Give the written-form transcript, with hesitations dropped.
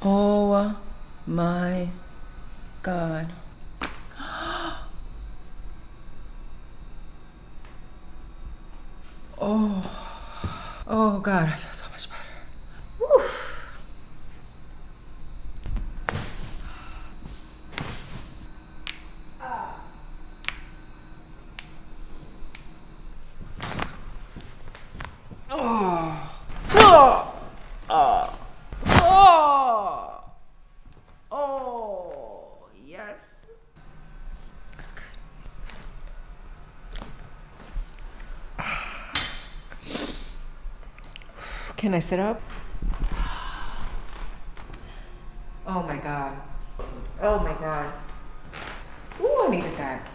Oh my God. Oh God, I feel so much better. Whew. Oh. Oh. Oh. Oh. Oh. Yes. That's good. Can I sit up? Oh my God. Oh my God. Ooh, I needed that.